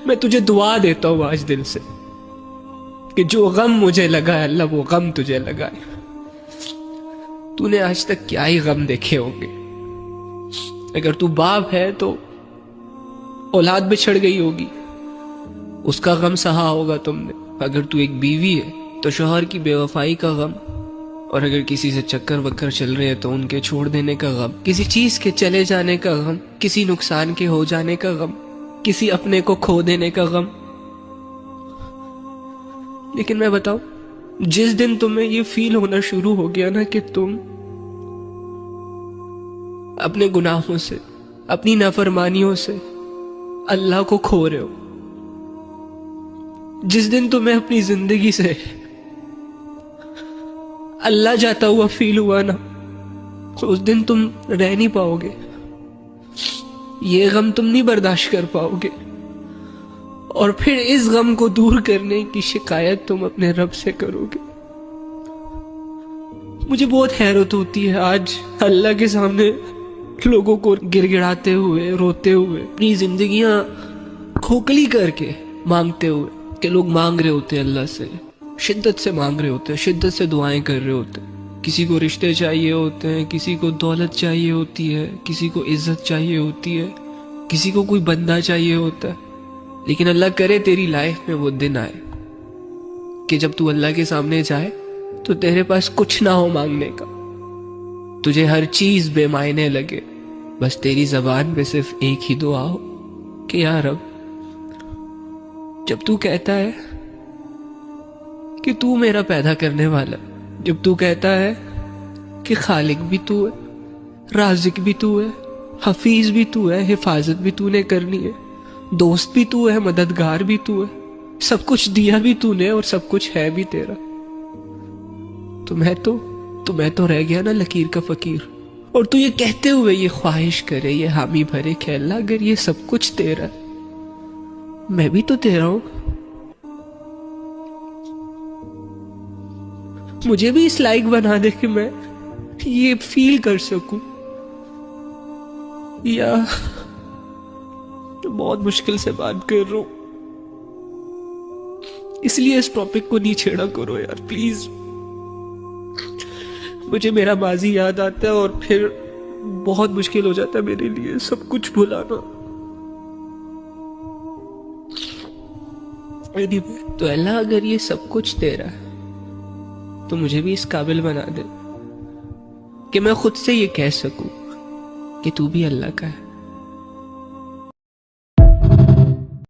میں تجھے دعا دیتا ہوں آج دل سے کہ جو غم مجھے لگا ہے اللہ وہ غم تجھے لگائے. تو نے آج تک کیا ہی غم دیکھے ہوں گے. اگر تو باپ ہے تو اولاد بچھڑ گئی ہوگی، اس کا غم سہا ہوگا تم نے. اگر تو ایک بیوی ہے تو شوہر کی بے وفائی کا غم، اور اگر کسی سے چکر وکر چل رہے ہیں تو ان کے چھوڑ دینے کا غم، کسی چیز کے چلے جانے کا غم، کسی نقصان کے ہو جانے کا غم، کسی اپنے کو کھو دینے کا غم. لیکن میں بتاؤں، جس دن تمہیں یہ فیل ہونا شروع ہو گیا نا کہ تم اپنے گناہوں سے، اپنی نافرمانیوں سے اللہ کو کھو رہے ہو، جس دن تمہیں اپنی زندگی سے اللہ جاتا ہوا فیل ہوا نا، تو اس دن تم رہ نہیں پاؤ گے. یہ غم تم نہیں برداشت کر پاؤ گے، اور پھر اس غم کو دور کرنے کی شکایت تم اپنے رب سے کرو گے. مجھے بہت حیرت ہوتی ہے آج اللہ کے سامنے لوگوں کو گر گڑاتے ہوئے، روتے ہوئے، اپنی زندگیاں کھوکھلی کر کے مانگتے ہوئے، کہ لوگ مانگ رہے ہوتے ہیں اللہ سے، شدت سے مانگ رہے ہوتے ہیں، شدت سے دعائیں کر رہے ہوتے ہیں. کسی کو رشتے چاہیے ہوتے ہیں، کسی کو دولت چاہیے ہوتی ہے، کسی کو عزت چاہیے ہوتی ہے، کسی کو کوئی بندہ چاہیے ہوتا ہے. لیکن اللہ کرے تیری لائف میں وہ دن آئے کہ جب تو اللہ کے سامنے جائے تو تیرے پاس کچھ نہ ہو مانگنے کا، تجھے ہر چیز بے معنی لگے، بس تیری زبان پہ صرف ایک ہی دعا ہو کہ یا رب. جب تو کہتا ہے کہ تو میرا پیدا کرنے والا، جب تو کہتا ہے کہ خالق بھی تو ہے، رازق بھی تو ہے، حفیظ بھی تو ہے، حفاظت بھی تو نے کرنی ہے، دوست بھی تو ہے، مددگار بھی تو ہے، سب کچھ دیا بھی تو نے اور سب کچھ ہے بھی تیرا، تو میں تو رہ گیا نا لکیر کا فقیر. اور تو یہ کہتے ہوئے یہ خواہش کرے، یہ حامی بھرے کہ اللہ اگر یہ سب کچھ تیرا ہے، میں بھی تو تیرا ہوں، مجھے بھی اس لائق بنا دے کہ میں یہ فیل کر سکوں. یا بہت مشکل سے بات کر رہا ہوں، اس لیے اس ٹاپک کو نہیں چھیڑا کرو یار پلیز. مجھے میرا ماضی یاد آتا ہے اور پھر بہت مشکل ہو جاتا ہے میرے لیے سب کچھ بھلانا. تو اللہ اگر یہ سب کچھ تیرا ہے تو مجھے بھی اس قابل بنا دے کہ میں خود سے یہ کہہ سکوں کہ تو بھی اللہ کا ہے.